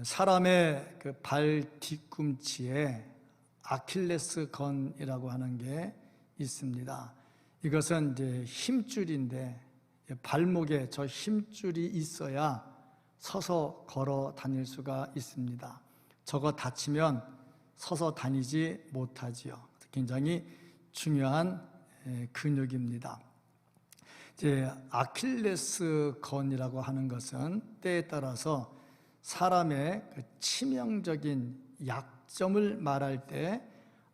사람의 그 발 뒤꿈치에 아킬레스건이라고 하는 게 있습니다. 이것은 이제 힘줄인데 발목에 저 힘줄이 있어야 서서 걸어 다닐 수가 있습니다. 저거 다치면 서서 다니지 못하지요. 굉장히 중요한 근육입니다. 이제 아킬레스건이라고 하는 것은 때에 따라서 사람의 그 치명적인 약점을 말할 때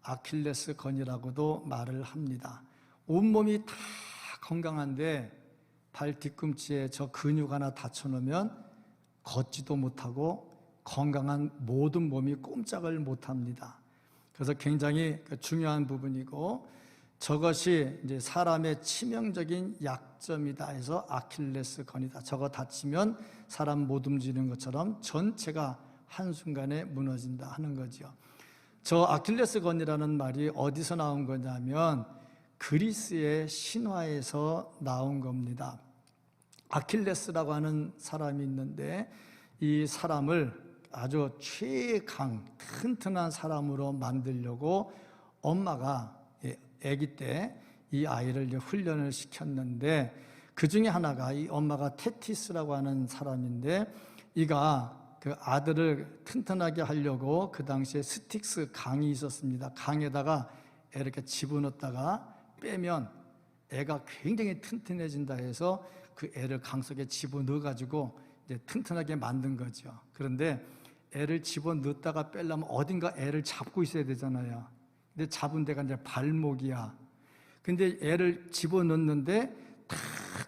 아킬레스건이라고도 말을 합니다. 온몸이 다 건강한데 발 뒤꿈치에 저 근육 하나 다쳐놓으면 걷지도 못하고 건강한 모든 몸이 꼼짝을 못합니다. 그래서 굉장히 중요한 부분이고, 저것이 이제 사람의 치명적인 약점이다 해서 아킬레스건이다. 저거 다치면 사람 못 움직이는 것처럼 전체가 한순간에 무너진다 하는 거죠. 저 아킬레스건이라는 말이 어디서 나온 거냐면 그리스의 신화에서 나온 겁니다. 아킬레스라고 하는 사람이 있는데 이 사람을 아주 최강 튼튼한 사람으로 만들려고 엄마가 아기 때 이 아이를 훈련을 시켰는데, 그 중에 하나가 이 엄마가 테티스라고 하는 사람인데, 이가 그 아들을 튼튼하게 하려고 그 당시에 스틱스 강이 있었습니다. 강에다가 이렇게 집어넣었다가 빼면 애가 굉장히 튼튼해진다 해서 그 애를 강 속에 집어넣어 가지고 이제 튼튼하게 만든 거죠. 그런데 애를 집어넣었다가 빼려면 어딘가 애를 잡고 있어야 되잖아요. 근데 잡은 데가 이제 발목이야. 근데 애를 집어넣는데 다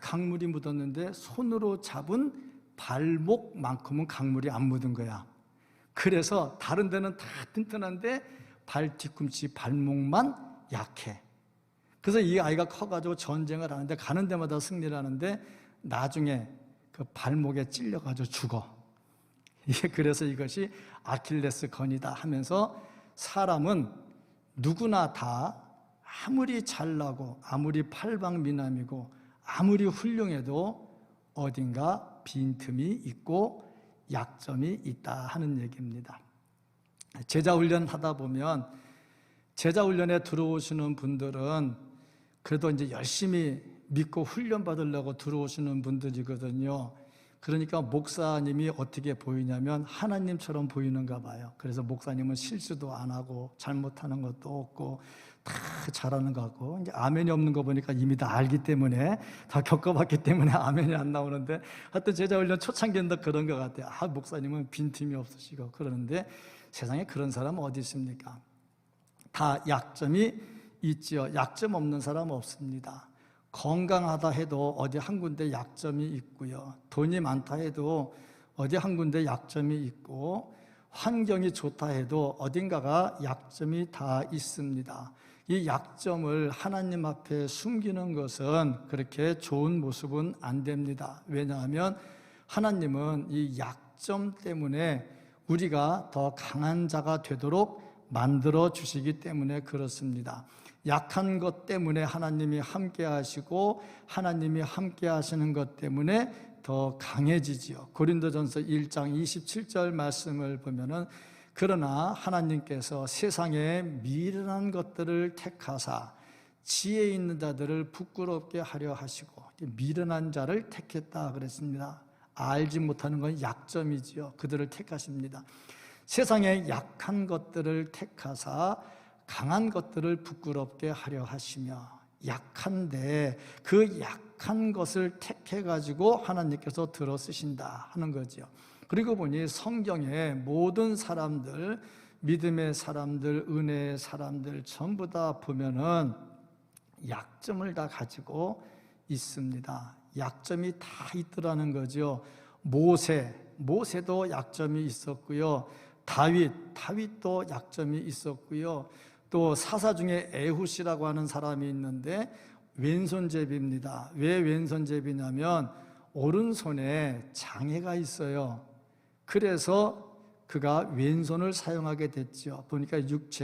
강물이 묻었는데 손으로 잡은 발목만큼은 강물이 안 묻은 거야. 그래서 다른 데는 다 튼튼한데 발 뒤꿈치 발목만 약해. 그래서 이 아이가 커가지고 전쟁을 하는데 가는 데마다 승리를 하는데 나중에 그 발목에 찔려가지고 죽어. 그래서 이것이 아킬레스건이다 하면서 사람은 누구나 다 아무리 잘나고 아무리 팔방미남이고 아무리 훌륭해도 어딘가 빈틈이 있고 약점이 있다 하는 얘기입니다. 제자훈련 하다 보면 제자훈련에 들어오시는 분들은 그래도 이제 열심히 믿고 훈련 받으려고 들어오시는 분들이거든요. 그러니까 목사님이 어떻게 보이냐면 하나님처럼 보이는가 봐요. 그래서 목사님은 실수도 안 하고 잘못하는 것도 없고 다 잘하는 것 같고, 이제 아멘이 없는 거 보니까 이미 다 알기 때문에, 다 겪어봤기 때문에 아멘이 안 나오는데, 하여튼 제자훈련 초창기는 그런 것 같아요. 목사님은 빈틈이 없으시고 그러는데 세상에 그런 사람은 어디 있습니까? 다 약점이 있지요. 약점 없는 사람은 없습니다. 건강하다 해도 어디 한 군데 약점이 있고요. 돈이 많다 해도 어디 한 군데 약점이 있고, 환경이 좋다 해도 어딘가가 약점이 다 있습니다. 이 약점을 하나님 앞에 숨기는 것은 그렇게 좋은 모습은 안 됩니다. 왜냐하면 하나님은 이 약점 때문에 우리가 더 강한 자가 되도록 만들어 주시기 때문에 그렇습니다. 약한 것 때문에 하나님이 함께 하시고 하나님이 함께 하시는 것 때문에 더 강해지지요. 고린도전서 1장 27절 말씀을 보면은, 그러나 하나님께서 세상에 미련한 것들을 택하사 지혜 있는 자들을 부끄럽게 하려 하시고, 미련한 자를 택했다 그랬습니다. 알지 못하는 건 약점이지요. 그들을 택하십니다. 세상에 약한 것들을 택하사 강한 것들을 부끄럽게 하려 하시며, 약한데 그 약한 것을 택해가지고 하나님께서 들어 쓰신다 하는 거죠. 그리고 보니 성경에 모든 사람들, 믿음의 사람들, 은혜의 사람들 전부 다 보면은 약점을 다 가지고 있습니다. 약점이 다 있더라는 거죠. 모세도 약점이 있었고요. 다윗도 약점이 있었고요. 또 사사 중에 에훗이라고 하는 사람이 있는데 왼손잡이입니다. 왜 왼손잡이냐면 오른손에 장애가 있어요. 그래서 그가 왼손을 사용하게 됐죠. 보니까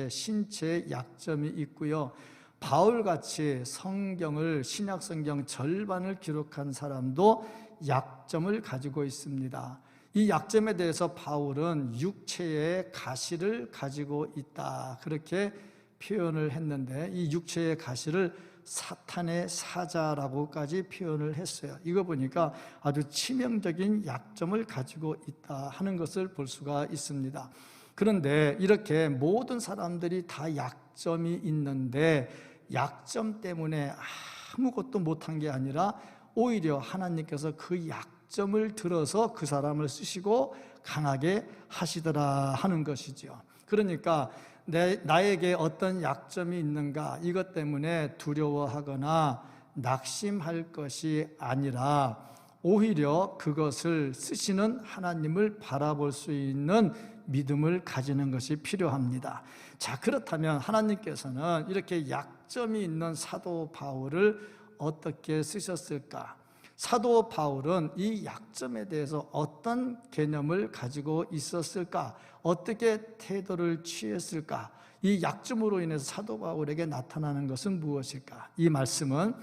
신체에 약점이 있고요. 바울같이 성경을, 신약성경 절반을 기록한 사람도 약점을 가지고 있습니다. 이 약점에 대해서 바울은 육체의 가시를 가지고 있다, 그렇게 표현을 했는데, 이 육체의 가시를 사탄의 사자라고까지 표현을 했어요. 이거 보니까 아주 치명적인 약점을 가지고 있다 하는 것을 볼 수가 있습니다. 그런데 이렇게 모든 사람들이 다 약점이 있는데, 약점 때문에 아무것도 못한 게 아니라 오히려 하나님께서 그 약점을 들어서 그 사람을 쓰시고 강하게 하시더라 하는 것이죠. 그러니까 나에게 어떤 약점이 있는가, 이것 때문에 두려워하거나 낙심할 것이 아니라 오히려 그것을 쓰시는 하나님을 바라볼 수 있는 믿음을 가지는 것이 필요합니다. 자, 그렇다면 하나님께서는 이렇게 약점이 있는 사도 바울을 어떻게 쓰셨을까? 사도 바울은 이 약점에 대해서 어떤 개념을 가지고 있었을까? 어떻게 태도를 취했을까? 이 약점으로 인해서 사도 바울에게 나타나는 것은 무엇일까? 이 말씀은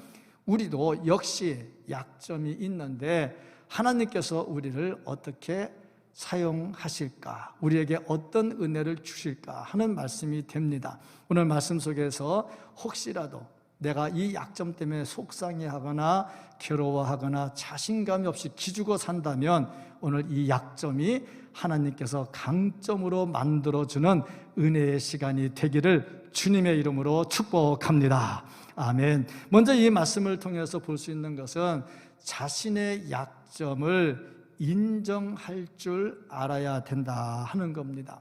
우리도 역시 약점이 있는데 하나님께서 우리를 어떻게 사용하실까? 우리에게 어떤 은혜를 주실까? 하는 말씀이 됩니다. 오늘 말씀 속에서 혹시라도 내가 이 약점 때문에 속상해하거나 괴로워하거나 자신감이 없이 기죽어 산다면 오늘 이 약점이 하나님께서 강점으로 만들어주는 은혜의 시간이 되기를 주님의 이름으로 축복합니다. 아멘. 먼저 이 말씀을 통해서 볼 수 있는 것은 자신의 약점을 인정할 줄 알아야 된다 하는 겁니다.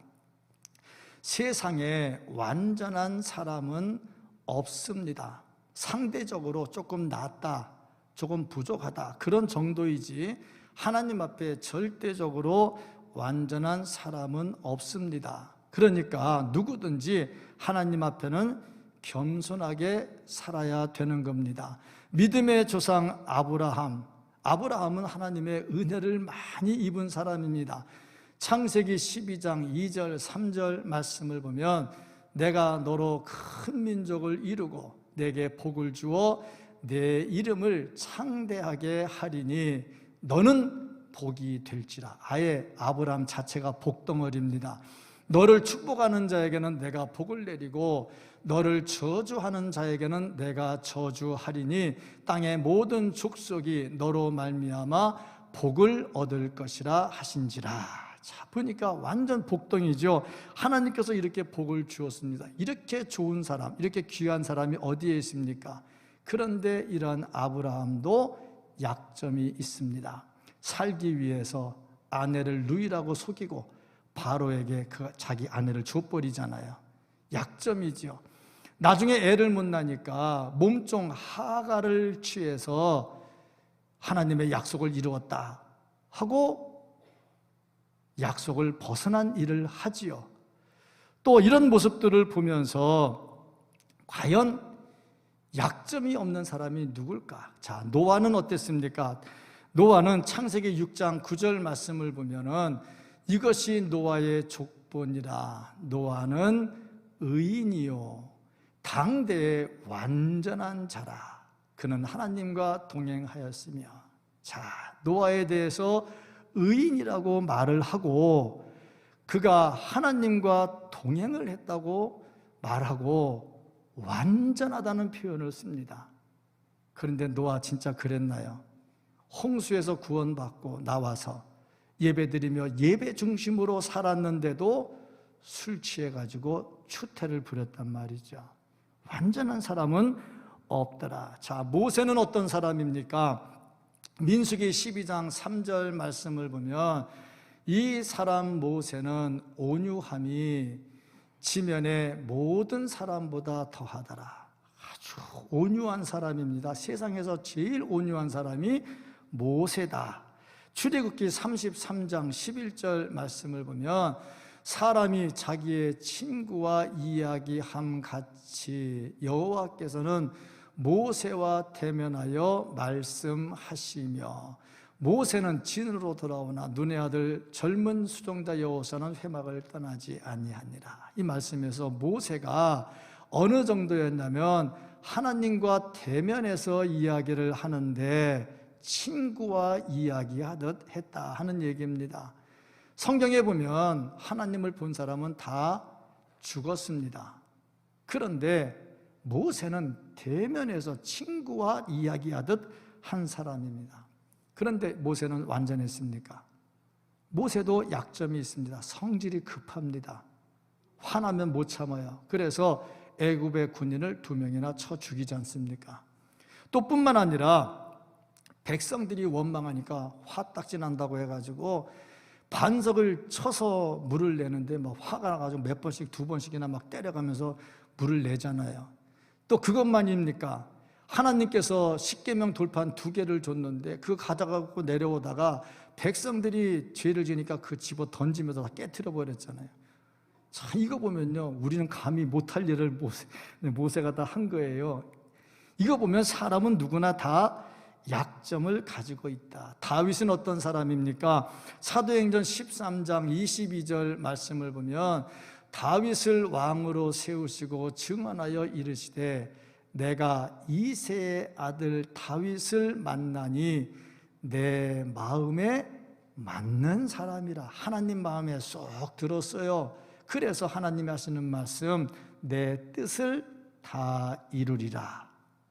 세상에 완전한 사람은 없습니다. 상대적으로 조금 낫다, 조금 부족하다, 그런 정도이지 하나님 앞에 절대적으로 완전한 사람은 없습니다. 그러니까 누구든지 하나님 앞에는 겸손하게 살아야 되는 겁니다. 믿음의 조상 아브라함은 하나님의 은혜를 많이 입은 사람입니다. 창세기 12장 2절 3절 말씀을 보면 내가 너로 큰 민족을 이루고 내게 복을 주어 내 이름을 창대하게 하리니 너는 복이 될지라. 아예 아브라함 자체가 복덩어리입니다. 너를 축복하는 자에게는 내가 복을 내리고 너를 저주하는 자에게는 내가 저주하리니 땅의 모든 족속이 너로 말미암아 복을 얻을 것이라 하신지라. 자, 보니까 완전 복덩이죠. 하나님께서 이렇게 복을 주었습니다. 이렇게 좋은 사람, 이렇게 귀한 사람이 어디에 있습니까? 그런데 이런 아브라함도 약점이 있습니다. 살기 위해서 아내를 누이라고 속이고 바로에게 자기 아내를 줘버리잖아요. 약점이죠. 나중에 애를 못 낳으니까 몸종 하가를 취해서 하나님의 약속을 이루었다 하고 약속을 벗어난 일을 하지요. 또 이런 모습들을 보면서 과연 약점이 없는 사람이 누굴까? 자, 노아는 어땠습니까? 노아는 창세기 6장 9절 말씀을 보면은 이것이 노아의 족본이라. 노아는 의인이요 당대의 완전한 자라. 그는 하나님과 동행하였으며. 자, 노아에 대해서 의인이라고 말을 하고 그가 하나님과 동행을 했다고 말하고 완전하다는 표현을 씁니다. 그런데 노아 진짜 그랬나요? 홍수에서 구원받고 나와서 예배드리며 예배 중심으로 살았는데도 술 취해가지고 추태를 부렸단 말이죠. 완전한 사람은 없더라. 자, 모세는 어떤 사람입니까? 민수기 12장 3절 말씀을 보면 이 사람 모세는 온유함이 지면의 모든 사람보다 더하더라. 아주 온유한 사람입니다. 세상에서 제일 온유한 사람이 모세다. 출애굽기 33장 11절 말씀을 보면 사람이 자기의 친구와 이야기함 같이 여호와께서는 모세와 대면하여 말씀하시며 모세는 진으로 돌아오나 눈의 아들 젊은 수종자 여호사는 회막을 떠나지 아니하니라. 이 말씀에서 모세가 어느 정도였냐면 하나님과 대면해서 이야기를 하는데 친구와 이야기하듯 했다 하는 얘기입니다. 성경에 보면 하나님을 본 사람은 다 죽었습니다. 그런데 모세는 대면에서 친구와 이야기하듯 한 사람입니다. 그런데 모세는 완전했습니까? 모세도 약점이 있습니다. 성질이 급합니다. 화나면 못 참아요. 그래서 애굽의 군인을 2명이나 쳐 죽이지 않습니까? 또 뿐만 아니라 백성들이 원망하니까 화딱지 난다고 해가지고 반석을 쳐서 물을 내는데 막 화가 나가지고 몇 번씩 2번씩이나 막 때려가면서 물을 내잖아요. 또 그것만입니까? 하나님께서 십계명 돌판 2개를 줬는데 그거 가져가고 내려오다가 백성들이 죄를 지니까 그 집어 던지면서 다 깨트려 버렸잖아요. 자, 이거 보면요, 우리는 감히 못할 일을 모세가 다 한 거예요. 이거 보면 사람은 누구나 다 약점을 가지고 있다. 다윗은 어떤 사람입니까? 사도행전 13장 22절 말씀을 보면 다윗을 왕으로 세우시고 증언하여 이르시되 내가 이새의 아들 다윗을 만나니 내 마음에 맞는 사람이라. 하나님 마음에 쏙 들었어요. 그래서 하나님이 하시는 말씀, 내 뜻을 다 이루리라.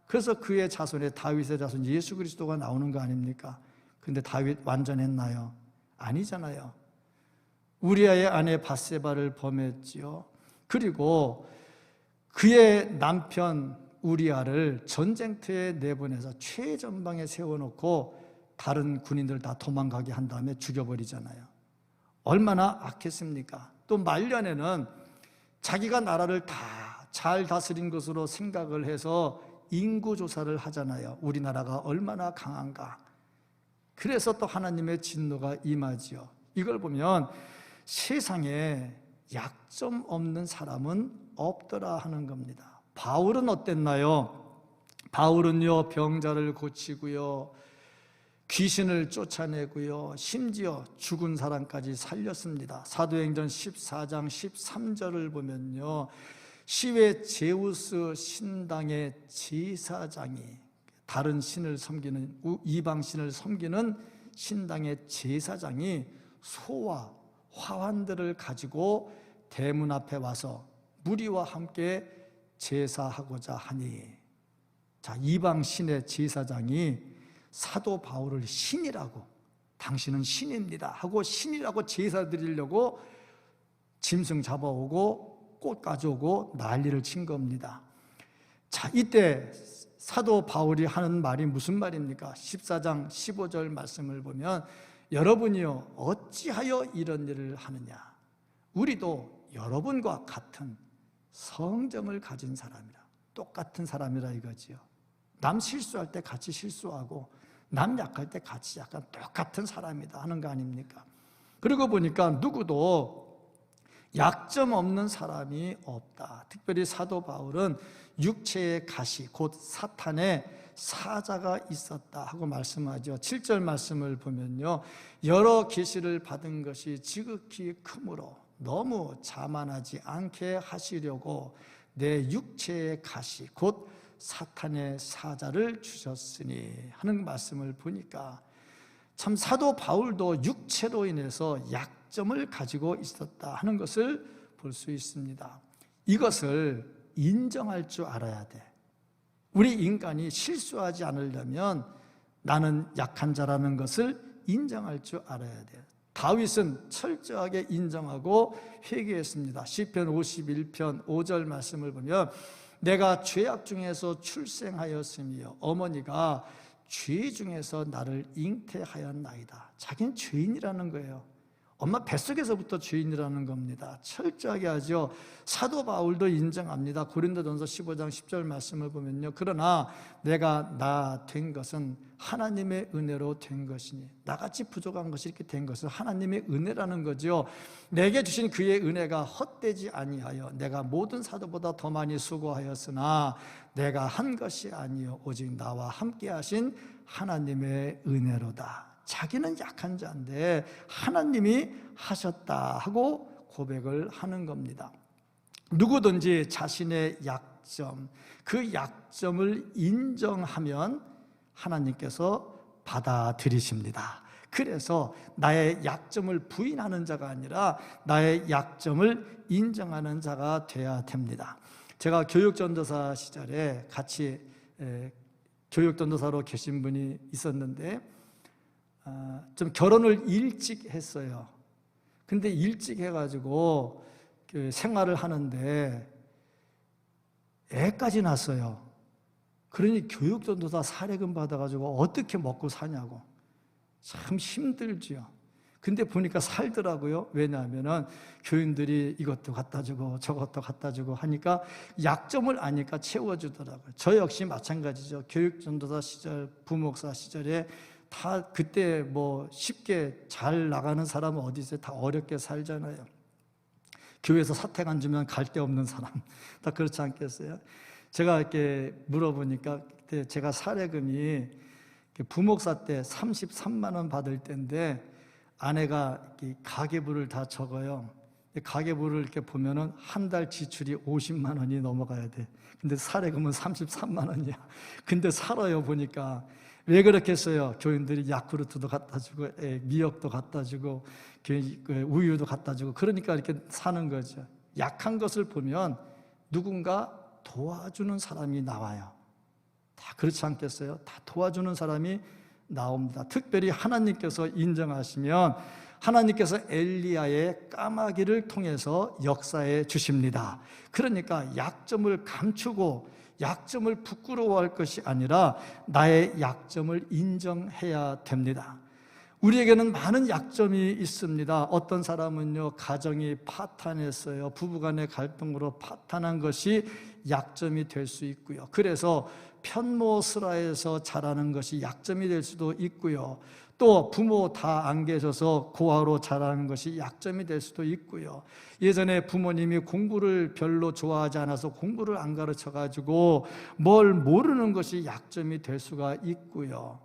그래서 그의 자손에 다윗의 자손 예수 그리스도가 나오는 거 아닙니까? 근데 다윗 완전했나요? 아니잖아요. 우리아의 아내 밧세바를 범했지요. 그리고 그의 남편 우리아를 전쟁터에 내보내서 최전방에 세워놓고 다른 군인들 다 도망가게 한 다음에 죽여버리잖아요. 얼마나 악했습니까? 또 말년에는 자기가 나라를 다 잘 다스린 것으로 생각을 해서 인구조사를 하잖아요. 우리나라가 얼마나 강한가. 그래서 또 하나님의 진노가 임하지요. 이걸 보면 세상에 약점 없는 사람은 없더라 하는 겁니다. 바울은 어땠나요? 바울은요, 병자를 고치고요, 귀신을 쫓아내고요, 심지어 죽은 사람까지 살렸습니다. 사도행전 14장 13절을 보면요, 시외 제우스 신당의 제사장이, 다른 신을 섬기는, 이방 신을 섬기는 신당의 제사장이 소와 화환들을 가지고 대문 앞에 와서 무리와 함께 제사하고자 하니, 자, 이방 신의 제사장이 사도 바울을 신이라고, 당신은 신입니다 하고 신이라고 제사 드리려고 짐승 잡아오고 꽃 가져오고 난리를 친 겁니다. 자, 이때 사도 바울이 하는 말이 무슨 말입니까? 14장 15절 말씀을 보면 여러분이요 어찌하여 이런 일을 하느냐. 우리도 여러분과 같은 성정을 가진 사람이라, 똑같은 사람이라 이거지요. 남 실수할 때 같이 실수하고 남 약할 때 같이 약간 똑같은 사람이다 하는 거 아닙니까? 그리고 보니까 누구도 약점 없는 사람이 없다. 특별히 사도 바울은 육체의 가시, 곧 사탄의 사자가 있었다 하고 말씀하죠. 7절 말씀을 보면요, 여러 계시를 받은 것이 지극히 크므로 너무 자만하지 않게 하시려고 내 육체의 가시, 곧 사탄의 사자를 주셨으니 하는 말씀을 보니까 참 사도 바울도 육체로 인해서 약점을 가지고 있었다 하는 것을 볼 수 있습니다. 이것을 인정할 줄 알아야 돼. 우리 인간이 실수하지 않으려면 나는 약한 자라는 것을 인정할 줄 알아야 돼요. 다윗은 철저하게 인정하고 회개했습니다. 시편 51편 5절 말씀을 보면 내가 죄악 중에서 출생하였으며 어머니가 죄 중에서 나를 잉태하였나이다. 자기는 죄인이라는 거예요. 엄마 뱃속에서부터 죄인이라는 겁니다. 철저하게 하죠. 사도 바울도 인정합니다. 고린도전서 15장 10절 말씀을 보면요, 그러나 내가 나 된 것은 하나님의 은혜로 된 것이니, 나같이 부족한 것이 이렇게 된 것은 하나님의 은혜라는 거죠. 내게 주신 그의 은혜가 헛되지 아니하여 내가 모든 사도보다 더 많이 수고하였으나 내가 한 것이 아니요 오직 나와 함께 하신 하나님의 은혜로다. 자기는 약한 자인데 하나님이 하셨다 하고 고백을 하는 겁니다. 누구든지 자신의 약점, 그 약점을 인정하면 하나님께서 받아들이십니다. 그래서 나의 약점을 부인하는 자가 아니라 나의 약점을 인정하는 자가 되어야 됩니다. 제가 교육전도사 시절에 같이 교육전도사로 계신 분이 있었는데 좀 결혼을 일찍 했어요. 근데 일찍 해가지고 그 생활을 하는데 애까지 낳았어요. 그러니 교육전도사 사례금 받아가지고 어떻게 먹고 사냐고. 참 힘들지요. 근데 보니까 살더라고요. 왜냐하면 교인들이 이것도 갖다 주고 저것도 갖다 주고 하니까 약점을 아니까 채워주더라고요. 저 역시 마찬가지죠. 교육전도사 시절, 부목사 시절에 다 그때 뭐 쉽게 잘 나가는 사람은 어디 있어요? 다 어렵게 살잖아요. 교회에서 사택 안 주면 갈 데 없는 사람. 다 그렇지 않겠어요? 제가 이렇게 물어보니까 그때 제가 사례금이 부목사 때 33만 원 받을 때인데 아내가 가계부를 다 적어요. 가계부를 이렇게 보면은 한 달 지출이 50만 원이 넘어가야 돼. 근데 사례금은 33만 원이야. 근데 살아요 보니까. 왜 그렇겠어요? 교인들이 야쿠르트도 갖다 주고 미역도 갖다 주고 우유도 갖다 주고 그러니까 이렇게 사는 거죠. 약한 것을 보면 누군가 도와주는 사람이 나와요. 다 그렇지 않겠어요? 다 도와주는 사람이 나옵니다. 특별히 하나님께서 인정하시면 하나님께서 엘리야의 까마귀를 통해서 역사해 주십니다. 그러니까 약점을 감추고 약점을 부끄러워할 것이 아니라 나의 약점을 인정해야 됩니다. 우리에게는 많은 약점이 있습니다. 어떤 사람은요, 가정이 파탄했어요. 부부간의 갈등으로 파탄한 것이 약점이 될 수 있고요. 그래서 편모스라에서 자라는 것이 약점이 될 수도 있고요. 또 부모 다 안 계셔서 고아로 자라는 것이 약점이 될 수도 있고요. 예전에 부모님이 공부를 별로 좋아하지 않아서 공부를 안 가르쳐가지고 뭘 모르는 것이 약점이 될 수가 있고요.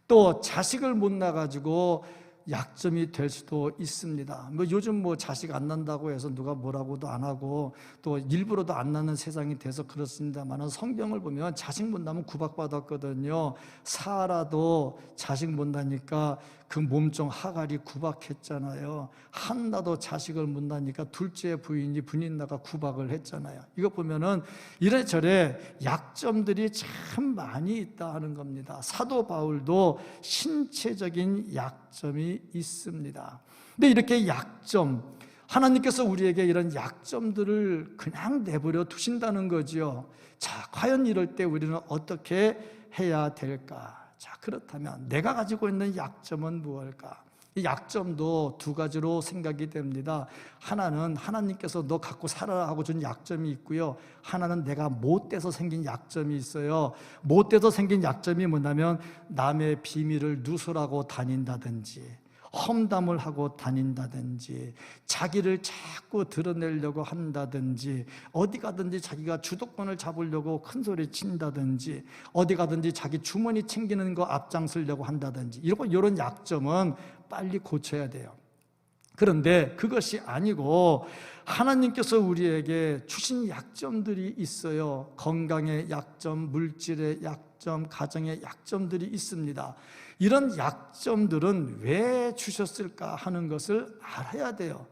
또 자식을 못 낳아가지고 약점이 될 수도 있습니다. 뭐 요즘 뭐 자식 안 낳는다고 해서 누가 뭐라고도 안 하고 또 일부러도 안 낳는 세상이 돼서 그렇습니다만 성경을 보면 자식 못 낳으면 구박받았거든요. 사라도 자식 못 낳으니까 그 몸종 하갈이 구박했잖아요. 한나도 자식을 못 낳으니까 둘째 부인이 분인나가 구박을 했잖아요. 이거 보면은 이래저래 약점들이 참 많이 있다 하는 겁니다. 사도 바울도 신체적인 약점이 있습니다. 근데 이렇게 약점, 하나님께서 우리에게 이런 약점들을 그냥 내버려 두신다는 거죠. 자, 과연 이럴 때 우리는 어떻게 해야 될까? 자, 그렇다면 내가 가지고 있는 약점은 무엇일까? 이 약점도 두 가지로 생각이 됩니다. 하나는 하나님께서 너 갖고 살아라 하고 준 약점이 있고요. 하나는 내가 못돼서 생긴 약점이 있어요. 못돼서 생긴 약점이 뭐냐면 남의 비밀을 누설하고 다닌다든지 험담을 하고 다닌다든지 자기를 자꾸 드러내려고 한다든지 어디 가든지 자기가 주도권을 잡으려고 큰 소리 친다든지 어디 가든지 자기 주머니 챙기는 거 앞장서려고 한다든지 이런 약점은 빨리 고쳐야 돼요. 그런데 그것이 아니고 하나님께서 우리에게 주신 약점들이 있어요. 건강의 약점, 물질의 약점, 가정의 약점들이 있습니다. 이런 약점들은 왜 주셨을까 하는 것을 알아야 돼요.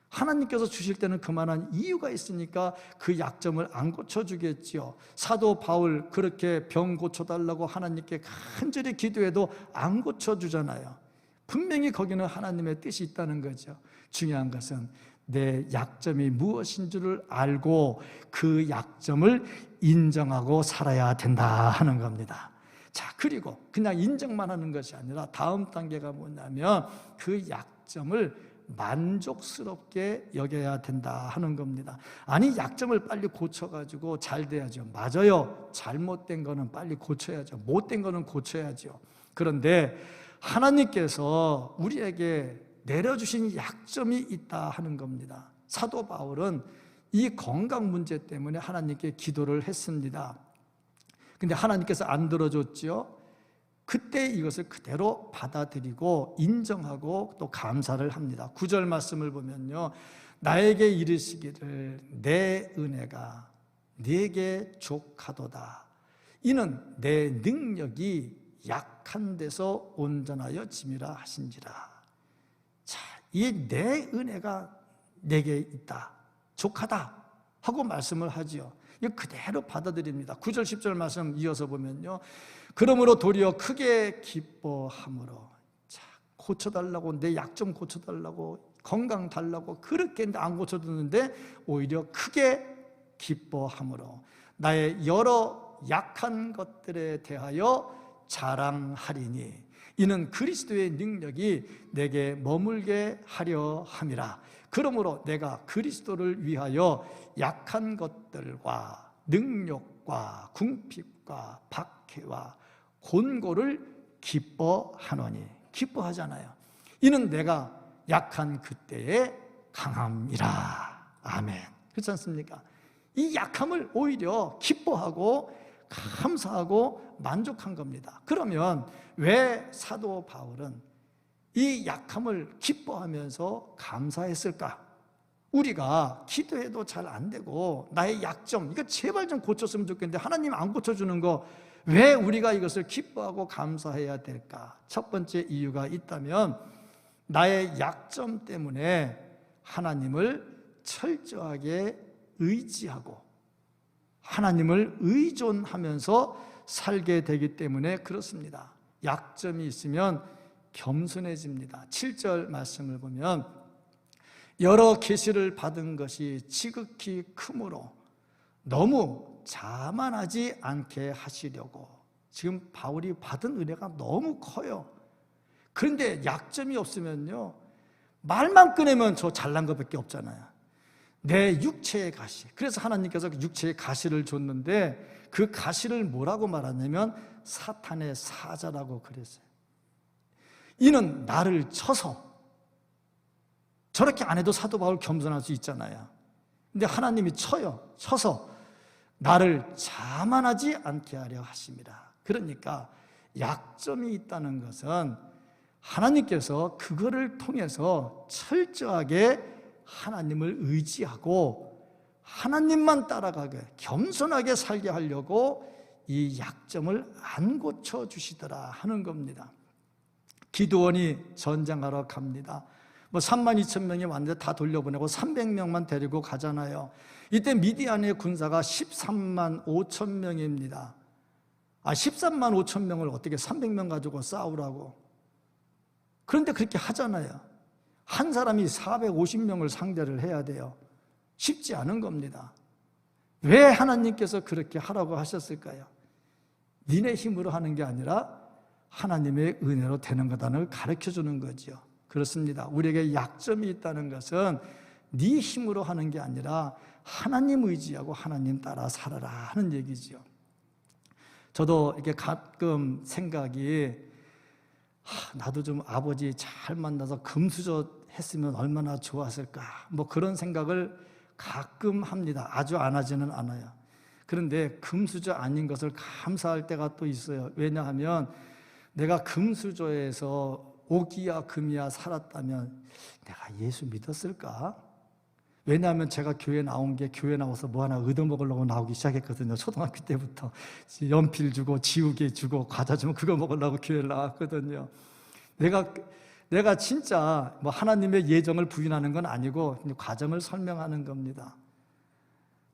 하나님께서 주실 때는 그만한 이유가 있으니까 그 약점을 안 고쳐주겠지요. 사도 바울 그렇게 병 고쳐달라고 하나님께 간절히 기도해도 안 고쳐주잖아요. 분명히 거기는 하나님의 뜻이 있다는 거죠. 중요한 것은 내 약점이 무엇인 줄을 알고 그 약점을 인정하고 살아야 된다 하는 겁니다. 자, 그리고 그냥 인정만 하는 것이 아니라 다음 단계가 뭐냐면 그 약점을 만족스럽게 여겨야 된다 하는 겁니다. 아니, 약점을 빨리 고쳐가지고 잘 돼야죠. 맞아요. 잘못된 거는 빨리 고쳐야죠. 못된 거는 고쳐야죠. 그런데 하나님께서 우리에게 내려주신 약점이 있다 하는 겁니다. 사도 바울은 이 건강 문제 때문에 하나님께 기도를 했습니다. 근데 하나님께서 안 들어줬지요. 그때 이것을 그대로 받아들이고 인정하고 또 감사를 합니다. 9절 말씀을 보면요, 나에게 이르시기를 내 은혜가 네게 족하도다. 이는 내 능력이 약한 데서 온전하여 짐이라 하신지라. 자, 이 내 은혜가 내게 있다, 족하다 하고 말씀을 하지요. 이거 그대로 받아들입니다. 9절 10절 말씀 이어서 보면요, 그러므로 도리어 크게 기뻐함으로. 자, 고쳐달라고, 내 약 좀 고쳐달라고, 건강 달라고 그렇게 했는데 안 고쳐줬는데 오히려 크게 기뻐함으로 나의 여러 약한 것들에 대하여 자랑하리니 이는 그리스도의 능력이 내게 머물게 하려 함이라. 그러므로 내가 그리스도를 위하여 약한 것들과 능력과 궁핍과 박해와 곤고를 기뻐하노니. 기뻐하잖아요. 이는 내가 약한 그때의 강함이라. 아멘. 그렇지 않습니까? 이 약함을 오히려 기뻐하고 감사하고 만족한 겁니다. 그러면 왜 사도 바울은 이 약함을 기뻐하면서 감사했을까? 우리가 기도해도 잘 안 되고 나의 약점, 이거 제발 좀 고쳤으면 좋겠는데 하나님 안 고쳐주는 거, 왜 우리가 이것을 기뻐하고 감사해야 될까? 첫 번째 이유가 있다면 나의 약점 때문에 하나님을 철저하게 의지하고 하나님을 의존하면서 살게 되기 때문에 그렇습니다. 약점이 있으면 겸손해집니다. 7절 말씀을 보면 여러 계시를 받은 것이 지극히 크므로 너무 자만하지 않게 하시려고. 지금 바울이 받은 은혜가 너무 커요. 그런데 약점이 없으면요, 말만 꺼내면 저 잘난 것밖에 없잖아요. 내 육체의 가시. 그래서 하나님께서 육체의 가시를 줬는데 그 가시를 뭐라고 말하냐면 사탄의 사자라고 그랬어요. 이는 나를 쳐서. 저렇게 안 해도 사도 바울 겸손할 수 있잖아요. 근데 하나님이 쳐서 나를 자만하지 않게 하려 하심이라. 그러니까 약점이 있다는 것은 하나님께서 그거를 통해서 철저하게 하나님을 의지하고 하나님만 따라가게 겸손하게 살게 하려고 이 약점을 안 고쳐주시더라 하는 겁니다. 기드온이 전쟁하러 갑니다. 32,000명이 왔는데 다 돌려보내고 300명만 데리고 가잖아요. 이때 미디안의 군사가 13만 5천 명입니다. 13만 5천 명을 어떻게 300명 가지고 싸우라고. 그런데 그렇게 하잖아요. 한 사람이 450명을 상대를 해야 돼요. 쉽지 않은 겁니다. 왜 하나님께서 그렇게 하라고 하셨을까요? 니네 힘으로 하는 게 아니라 하나님의 은혜로 되는 거다는 걸 가르쳐주는 거죠. 그렇습니다. 우리에게 약점이 있다는 것은 네 힘으로 하는 게 아니라 하나님 의지하고 하나님 따라 살아라 하는 얘기죠. 저도 이렇게 가끔 생각이, 나도 좀 아버지 잘 만나서 금수저 했으면 얼마나 좋았을까, 그런 생각을 가끔 합니다. 아주 안 하지는 않아요. 그런데 금수저 아닌 것을 감사할 때가 또 있어요. 왜냐하면 내가 금수저에서 옥이야 금이야 살았다면 내가 예수 믿었을까? 왜냐하면 제가 교회 나온 게, 교회 나와서 뭐 하나 얻어먹으려고 나오기 시작했거든요. 초등학교 때부터 연필 주고 지우개 주고 과자 주면 그거 먹으려고 교회를 나왔거든요. 내가 진짜 하나님의 예정을 부인하는 건 아니고 과정을 설명하는 겁니다.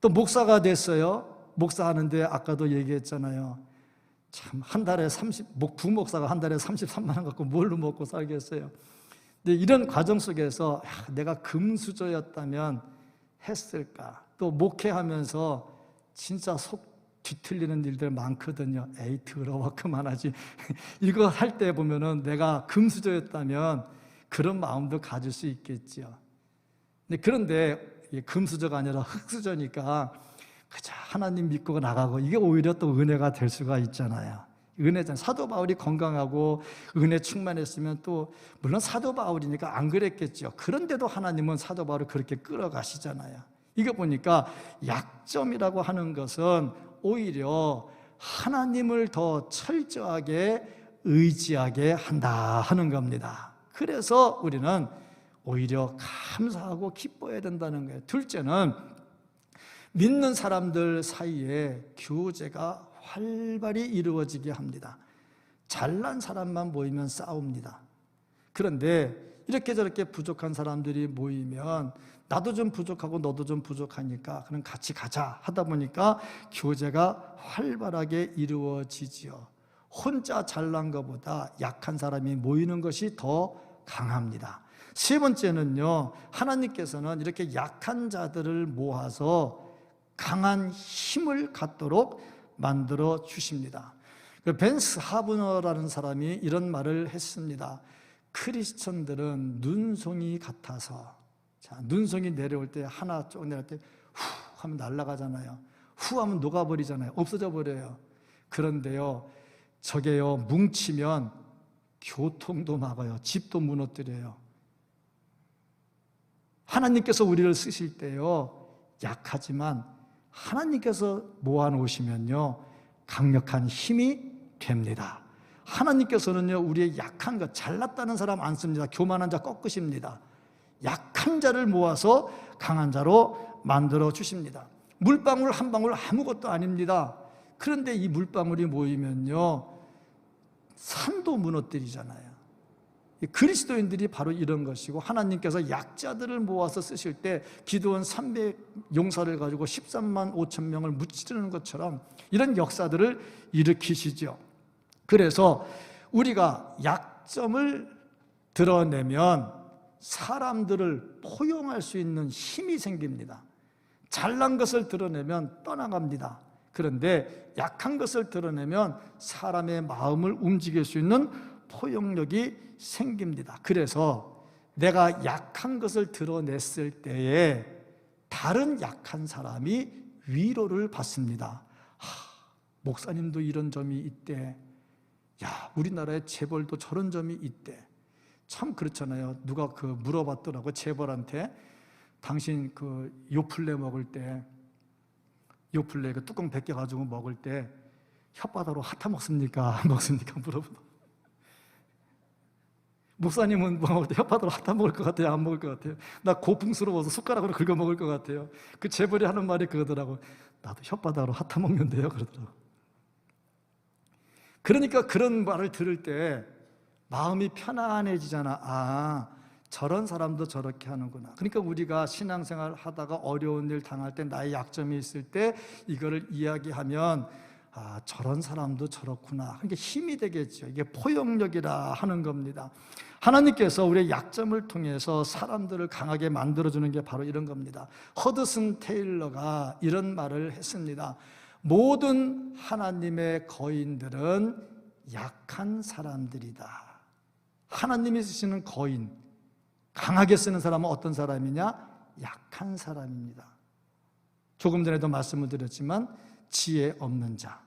또 목사가 됐어요. 목사하는데 아까도 얘기했잖아요. 참, 한 달에 부목사가 한 달에 33만 원 갖고 뭘로 먹고 살겠어요. 근데 이런 과정 속에서 내가 금수저였다면 했을까? 또 목회하면서 진짜 속 뒤틀리는 일들 많거든요. 에이 더러워 그만하지. 이거 할 때 보면은 내가 금수저였다면 그런 마음도 가질 수 있겠죠. 그런데 금수저가 아니라 흙수저니까 그저 하나님 믿고 나가고, 이게 오히려 또 은혜가 될 수가 있잖아요. 은혜잖아요. 사도 바울이 건강하고 은혜 충만했으면 또 물론 사도 바울이니까 안 그랬겠죠. 그런데도 하나님은 사도 바울을 그렇게 끌어가시잖아요. 이거 보니까 약점이라고 하는 것은 오히려 하나님을 더 철저하게 의지하게 한다 하는 겁니다. 그래서 우리는 오히려 감사하고 기뻐해야 된다는 거예요. 둘째는 믿는 사람들 사이에 교제가 활발히 이루어지게 합니다. 잘난 사람만 모이면 싸웁니다. 그런데 이렇게 저렇게 부족한 사람들이 모이면 나도 좀 부족하고 너도 좀 부족하니까 그럼 같이 가자 하다 보니까 교제가 활발하게 이루어지지요. 혼자 잘난 것보다 약한 사람이 모이는 것이 더 강합니다. 세 번째는요, 하나님께서는 이렇게 약한 자들을 모아서 강한 힘을 갖도록 만들어 주십니다. 벤스 하브너라는 사람이 이런 말을 했습니다. 크리스천들은 눈송이 같아서, 자, 눈송이 내려올 때 하나 쭉 내려올 때 후 하면 날아가잖아요. 후 하면 녹아버리잖아요. 없어져 버려요. 그런데요, 저게요 뭉치면 교통도 막아요. 집도 무너뜨려요. 하나님께서 우리를 쓰실 때요, 약하지만 하나님께서 모아놓으시면요 강력한 힘이 됩니다. 하나님께서는요 우리의 약한 것, 잘났다는 사람 안 씁니다. 교만한 자 꺾으십니다. 약한 자를 모아서 강한 자로 만들어 주십니다. 물방울 한 방울 아무것도 아닙니다. 그런데 이 물방울이 모이면요 산도 무너뜨리잖아요. 그리스도인들이 바로 이런 것이고, 하나님께서 약자들을 모아서 쓰실 때 기드온 300 용사를 가지고 13만 5천 명을 무찌르는 것처럼 이런 역사들을 일으키시죠. 그래서 우리가 약점을 드러내면 사람들을 포용할 수 있는 힘이 생깁니다. 잘난 것을 드러내면 떠나갑니다. 그런데 약한 것을 드러내면 사람의 마음을 움직일 수 있는 포용력이 생깁니다. 그래서 내가 약한 것을 드러냈을 때에 다른 약한 사람이 위로를 받습니다. 목사님도 이런 점이 있대. 야, 우리나라의 재벌도 저런 점이 있대. 참 그렇잖아요. 누가 물어봤더라고, 재벌한테. 당신 요플레 먹을 때, 요플레 뚜껑 벗겨가지고 먹을 때 혓바닥으로 핥아 먹습니까? 안 먹습니까? 물어보더라고. 목사님은 먹을 때 혓바닥으로 핥아 먹을 것 같아요? 안 먹을 것 같아요? 나 고풍스러워서 숟가락으로 긁어 먹을 것 같아요. 그 재벌이 하는 말이 그러더라고. 나도 혓바닥으로 핥아 먹는데요, 그러더라고. 그러니까 그런 말을 들을 때 마음이 편안해지잖아. 저런 사람도 저렇게 하는구나. 그러니까 우리가 신앙생활 하다가 어려운 일 당할 때, 나의 약점이 있을 때 이거를 이야기하면 저런 사람도 저렇구나. 그게 힘이 되겠죠. 이게 포용력이라 하는 겁니다. 하나님께서 우리의 약점을 통해서 사람들을 강하게 만들어주는 게 바로 이런 겁니다. 허드슨 테일러가 이런 말을 했습니다. 모든 하나님의 거인들은 약한 사람들이다. 하나님이 쓰시는 거인, 강하게 쓰는 사람은 어떤 사람이냐? 약한 사람입니다. 조금 전에도 말씀을 드렸지만 지혜 없는 자,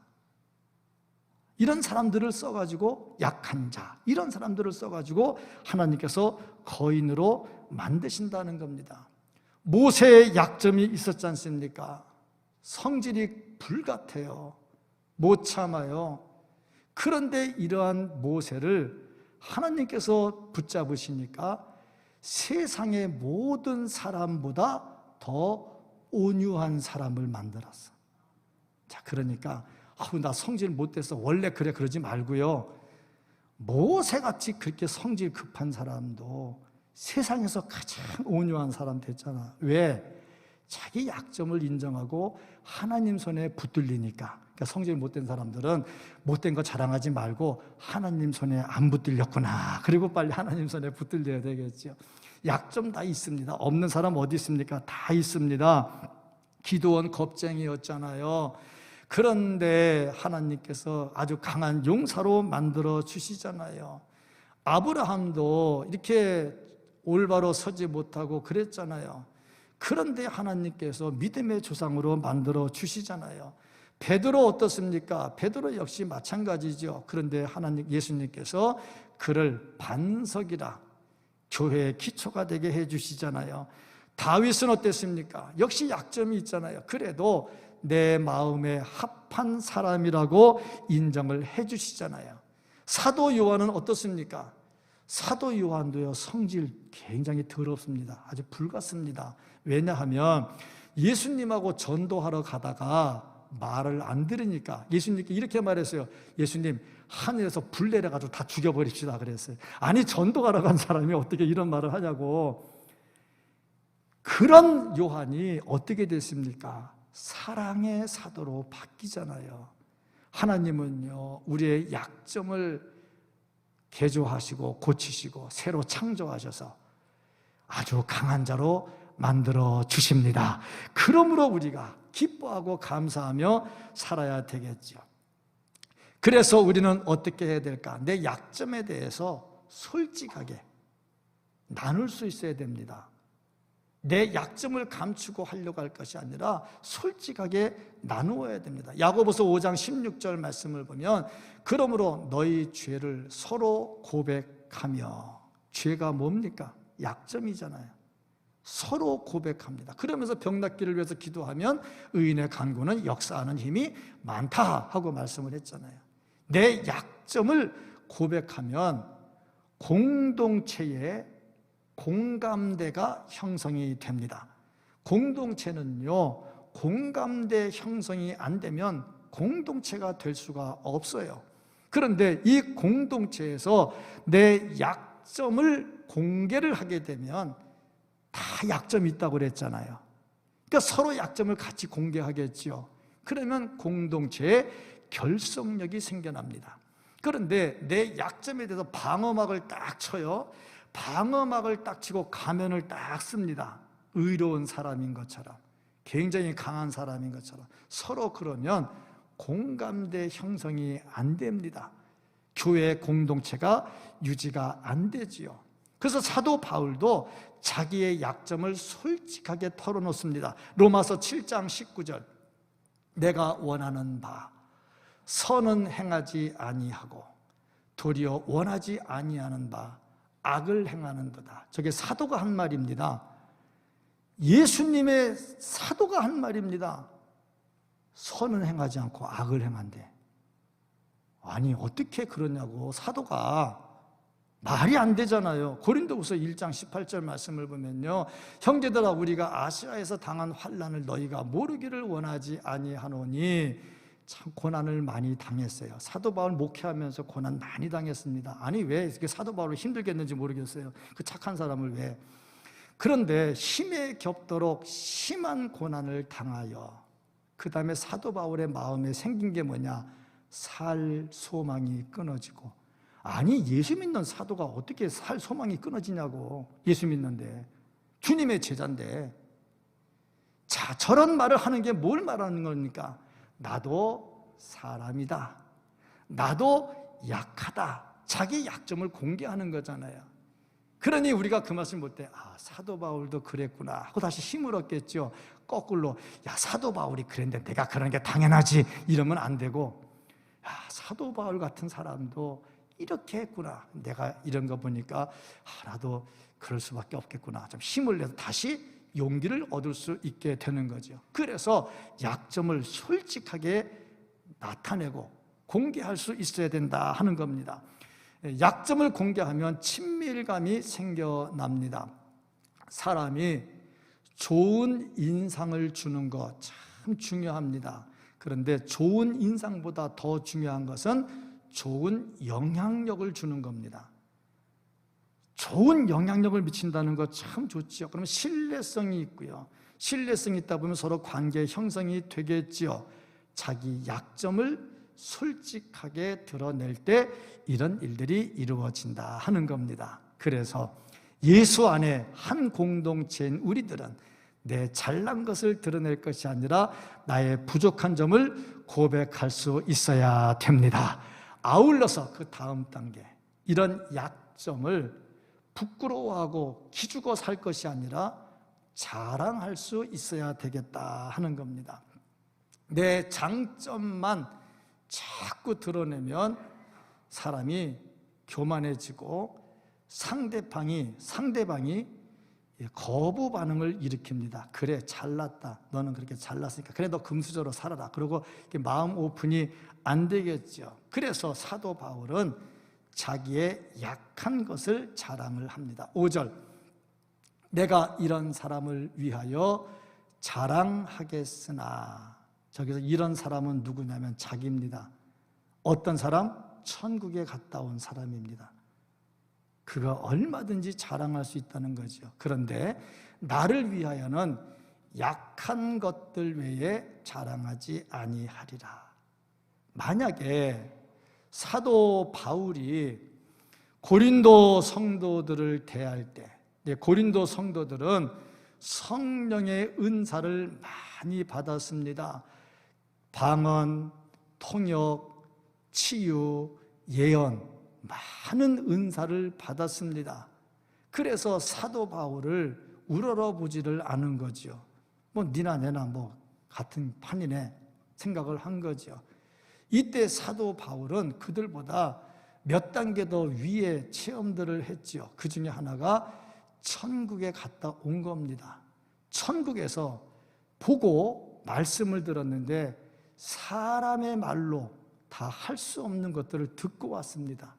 이런 사람들을 써가지고, 약한 자, 이런 사람들을 써가지고 하나님께서 거인으로 만드신다는 겁니다. 모세의 약점이 있었지 않습니까? 성질이 불같아요. 못 참아요. 그런데 이러한 모세를 하나님께서 붙잡으시니까 세상의 모든 사람보다 더 온유한 사람을 만들었어. 자, 그러니까 나 성질 못돼서 원래 그래, 그러지 말고요, 모세같이 그렇게 성질 급한 사람도 세상에서 가장 온유한 사람 됐잖아. 왜? 자기 약점을 인정하고 하나님 손에 붙들리니까. 그러니까 성질 못된 사람들은 못된 거 자랑하지 말고 하나님 손에 안 붙들렸구나, 그리고 빨리 하나님 손에 붙들려야 되겠죠. 약점 다 있습니다. 없는 사람 어디 있습니까? 다 있습니다. 기드온 겁쟁이였잖아요. 그런데 하나님께서 아주 강한 용사로 만들어 주시잖아요. 아브라함도 이렇게 올바로 서지 못하고 그랬잖아요. 그런데 하나님께서 믿음의 조상으로 만들어 주시잖아요. 베드로 어떻습니까? 베드로 역시 마찬가지죠. 그런데 예수님께서 그를 반석이라, 교회의 기초가 되게 해주시잖아요. 다윗은 어땠습니까? 역시 약점이 있잖아요. 그래도 내 마음에 합한 사람이라고 인정을 해주시잖아요. 사도 요한은 어떻습니까? 사도 요한도요, 성질 굉장히 더럽습니다. 아주 불같습니다. 왜냐하면 예수님하고 전도하러 가다가 말을 안 들으니까 예수님께 이렇게 말했어요. 예수님, 하늘에서 불 내려가지고 다 죽여버립시다 그랬어요. 아니, 전도하러 간 사람이 어떻게 이런 말을 하냐고. 그런 요한이 어떻게 됐습니까? 사랑의 사도로 바뀌잖아요. 하나님은요, 우리의 약점을 개조하시고 고치시고 새로 창조하셔서 아주 강한 자로 만들어 주십니다. 그러므로 우리가 기뻐하고 감사하며 살아야 되겠죠. 그래서 우리는 어떻게 해야 될까? 내 약점에 대해서 솔직하게 나눌 수 있어야 됩니다. 내 약점을 감추고 하려고 할 것이 아니라 솔직하게 나누어야 됩니다. 야고보서 5장 16절 말씀을 보면 그러므로 너희 죄를 서로 고백하며, 죄가 뭡니까? 약점이잖아요. 서로 고백합니다. 그러면서 병낫기를 위해서 기도하면 의인의 간구는 역사하는 힘이 많다 하고 말씀을 했잖아요. 내 약점을 고백하면 공동체의 공감대가 형성이 됩니다. 공동체는요, 공감대 형성이 안 되면 공동체가 될 수가 없어요. 그런데 이 공동체에서 내 약점을 공개를 하게 되면 다 약점이 있다고 그랬잖아요. 그러니까 서로 약점을 같이 공개하겠죠. 그러면 공동체에 결속력이 생겨납니다. 그런데 내 약점에 대해서 방어막을 딱 쳐요. 방어막을 딱 치고 가면을 딱 씁니다. 의로운 사람인 것처럼, 굉장히 강한 사람인 것처럼. 서로 그러면 공감대 형성이 안 됩니다. 교회 공동체가 유지가 안 되지요. 그래서 사도 바울도 자기의 약점을 솔직하게 털어놓습니다. 로마서 7장 19절, 내가 원하는 바 선은 행하지 아니하고 도리어 원하지 아니하는 바 악을 행하는도다. 저게 사도가 한 말입니다. 예수님의 사도가 한 말입니다. 선은 행하지 않고 악을 행한대. 아니, 어떻게 그러냐고. 사도가 말이 안 되잖아요. 고린도후서 1장 18절 말씀을 보면요, 형제들아, 우리가 아시아에서 당한 환난을 너희가 모르기를 원하지 아니하노니. 참 고난을 많이 당했어요. 사도 바울 목회하면서 고난 많이 당했습니다. 아니, 왜 이렇게 사도 바울을 힘들게 했는지 모르겠어요. 그 착한 사람을 왜. 그런데 힘에 겹도록 심한 고난을 당하여 그 다음에 사도 바울의 마음에 생긴 게 뭐냐? 살 소망이 끊어지고. 아니, 예수 믿는 사도가 어떻게 살 소망이 끊어지냐고. 예수 믿는데, 주님의 제자인데. 자, 저런 말을 하는 게 뭘 말하는 겁니까? 나도 사람이다, 나도 약하다, 자기 약점을 공개하는 거잖아요. 그러니 우리가 그 말씀을 볼 때, 아, 사도 바울도 그랬구나 하고 다시 힘을 얻겠죠. 거꾸로, 야, 사도 바울이 그랬는데 내가 그런 게 당연하지, 이러면 안 되고, 야, 사도 바울 같은 사람도 이렇게 했구나, 내가 이런 거 보니까 나도 그럴 수밖에 없겠구나, 좀 힘을 내서 다시 용기를 얻을 수 있게 되는 거죠. 그래서 약점을 솔직하게 나타내고 공개할 수 있어야 된다 하는 겁니다. 약점을 공개하면 친밀감이 생겨납니다. 사람이 좋은 인상을 주는 것 참 중요합니다. 그런데 좋은 인상보다 더 중요한 것은 좋은 영향력을 주는 겁니다. 좋은 영향력을 미친다는 것 참 좋지요. 그러면 신뢰성이 있고요. 신뢰성이 있다 보면 서로 관계 형성이 되겠지요. 자기 약점을 솔직하게 드러낼 때 이런 일들이 이루어진다 하는 겁니다. 그래서 예수 안에 한 공동체인 우리들은 내 잘난 것을 드러낼 것이 아니라 나의 부족한 점을 고백할 수 있어야 됩니다. 아울러서 그 다음 단계, 이런 약점을 부끄러워하고 기죽어 살 것이 아니라 자랑할 수 있어야 되겠다 하는 겁니다. 내 장점만 자꾸 드러내면 사람이 교만해지고 상대방이 거부 반응을 일으킵니다. 그래, 잘났다, 너는 그렇게 잘났으니까 그래, 너 금수저로 살아라. 그리고 마음 오픈이 안 되겠죠. 그래서 사도 바울은 자기의 약한 것을 자랑을 합니다. 5절, 내가 이런 사람을 위하여 자랑하겠으나. 저기서 이런 사람은 누구냐면 자기입니다. 어떤 사람? 천국에 갔다 온 사람입니다. 그가 얼마든지 자랑할 수 있다는 거죠. 그런데 나를 위하여는 약한 것들 외에 자랑하지 아니하리라. 만약에 사도 바울이 고린도 성도들을 대할 때, 고린도 성도들은 성령의 은사를 많이 받았습니다. 방언, 통역, 치유, 예언, 많은 은사를 받았습니다. 그래서 사도 바울을 우러러보지를 않은 거죠. 뭐 니나 내나 뭐 같은 판이네 생각을 한 거죠. 이때 사도 바울은 그들보다 몇 단계 더 위에 체험들을 했죠. 그 중에 하나가 천국에 갔다 온 겁니다. 천국에서 보고 말씀을 들었는데 사람의 말로 다 할 수 없는 것들을 듣고 왔습니다.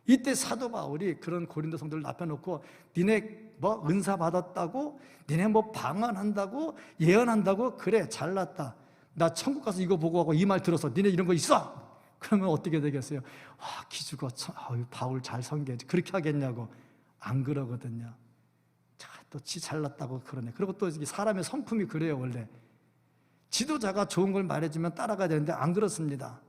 이때 사도 바울이 그런 고린도 성도를 납혀놓고 니네 뭐 은사 받았다고? 니네 뭐 방언한다고? 예언한다고? 그래 잘났다. 나 천국 가서 이거 보고 하고 이 말 들어서 니네 이런 거 있어? 그러면 어떻게 되겠어요? 기죽어. 바울 잘 섬겨야지. 그렇게 하겠냐고. 안 그러거든요. 또 지 잘났다고 그러네. 그리고 또 사람의 성품이 그래요. 원래 지도자가 좋은 걸 말해주면 따라가야 되는데 안 그렇습니다.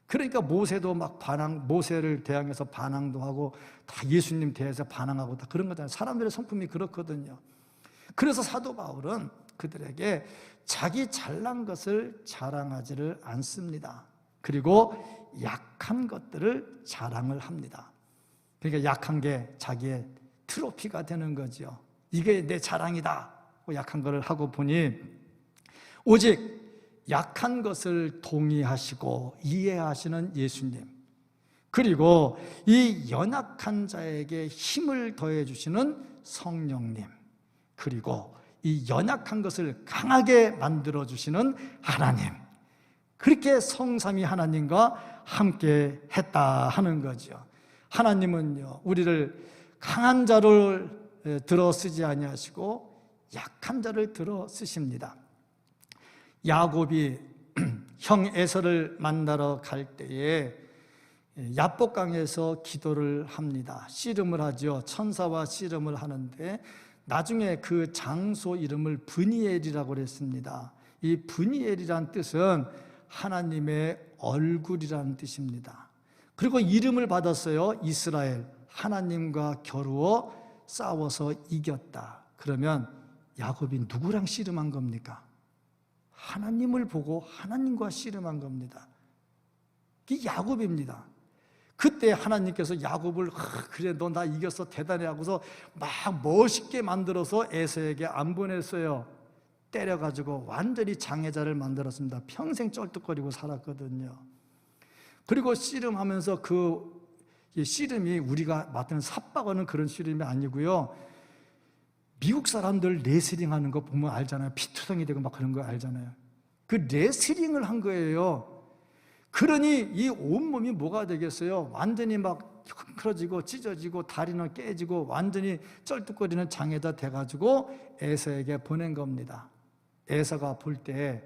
그러니까 모세도 막 모세를 대항해서 반항도 하고 다 예수님 대해서 반항하고 다 그런 거잖아요. 사람들의 성품이 그렇거든요. 그래서 사도 바울은 그들에게 자기 잘난 것을 자랑하지를 않습니다. 그리고 약한 것들을 자랑을 합니다. 그러니까 약한 게 자기의 트로피가 되는 거죠. 이게 내 자랑이다. 약한 것을 하고 보니 오직 약한 것을 동의하시고 이해하시는 예수님, 그리고 이 연약한 자에게 힘을 더해 주시는 성령님, 그리고 이 연약한 것을 강하게 만들어 주시는 하나님, 그렇게 성삼위 하나님과 함께 했다 하는 거죠. 하나님은요, 우리를 강한 자를 들어 쓰지 아니하시고 약한 자를 들어 쓰십니다. 야곱이 형 에서를 만나러 갈 때에 야복강에서 기도를 합니다. 씨름을 하죠. 천사와 씨름을 하는데 나중에 그 장소 이름을 브니엘이라고 그랬습니다. 이 브니엘이란 뜻은 하나님의 얼굴이라는 뜻입니다. 그리고 이름을 받았어요. 이스라엘, 하나님과 겨루어 싸워서 이겼다. 그러면 야곱이 누구랑 씨름한 겁니까? 하나님을 보고 하나님과 씨름한 겁니다. 이게 야곱입니다. 그때 하나님께서 야곱을 그래 너 나 이겼어 대단해 하고서 막 멋있게 만들어서 에서에게 안 보냈어요. 때려가지고 완전히 장애자를 만들었습니다. 평생 쩔뚝거리고 살았거든요. 그리고 씨름하면서 그 씨름이 우리가 맡은 삽박하는 그런 씨름이 아니고요. 미국 사람들 레슬링 하는 거 보면 알잖아요. 피투성이 되고 막 그런 거 알잖아요. 그 레슬링을 한 거예요. 그러니 이 온몸이 뭐가 되겠어요? 완전히 막 헝클어지고 찢어지고 다리는 깨지고 완전히 쩔뚝거리는 장애자 돼가지고 에서에게 보낸 겁니다. 에서가 볼 때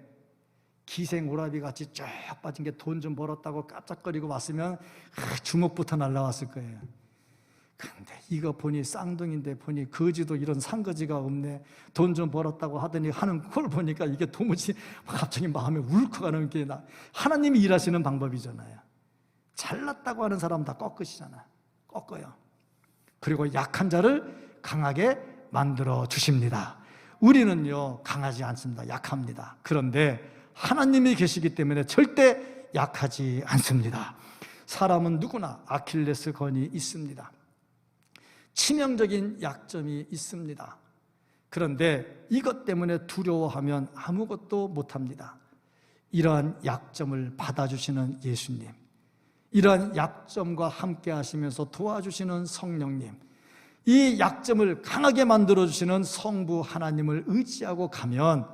기생 오라비 같이 쫙 빠진 게 돈 좀 벌었다고 깜짝거리고 왔으면 주먹부터 날라왔을 거예요. 근데 이거 보니 쌍둥이인데 보니 거지도 이런 상거지가 없네. 돈 좀 벌었다고 하더니 하는 걸 보니까 이게 도무지 갑자기 마음에 울컥하는 게 하나님이 일하시는 방법이잖아요. 잘났다고 하는 사람 다 꺾으시잖아요. 꺾어요. 그리고 약한 자를 강하게 만들어 주십니다. 우리는요 강하지 않습니다. 약합니다. 그런데 하나님이 계시기 때문에 절대 약하지 않습니다. 사람은 누구나 아킬레스건이 있습니다. 치명적인 약점이 있습니다. 그런데 이것 때문에 두려워하면 아무것도 못합니다. 이러한 약점을 받아주시는 예수님, 이러한 약점과 함께 하시면서 도와주시는 성령님, 이 약점을 강하게 만들어주시는 성부 하나님을 의지하고 가면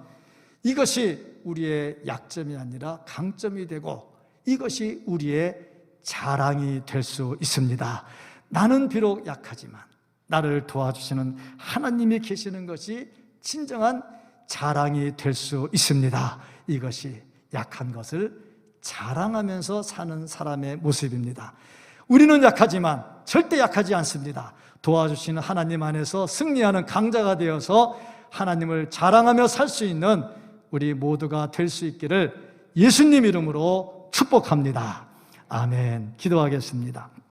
이것이 우리의 약점이 아니라 강점이 되고 이것이 우리의 자랑이 될 수 있습니다. 나는 비록 약하지만 나를 도와주시는 하나님이 계시는 것이 진정한 자랑이 될 수 있습니다. 이것이 약한 것을 자랑하면서 사는 사람의 모습입니다. 우리는 약하지만 절대 약하지 않습니다. 도와주시는 하나님 안에서 승리하는 강자가 되어서 하나님을 자랑하며 살 수 있는 우리 모두가 될 수 있기를 예수님 이름으로 축복합니다. 아멘. 기도하겠습니다.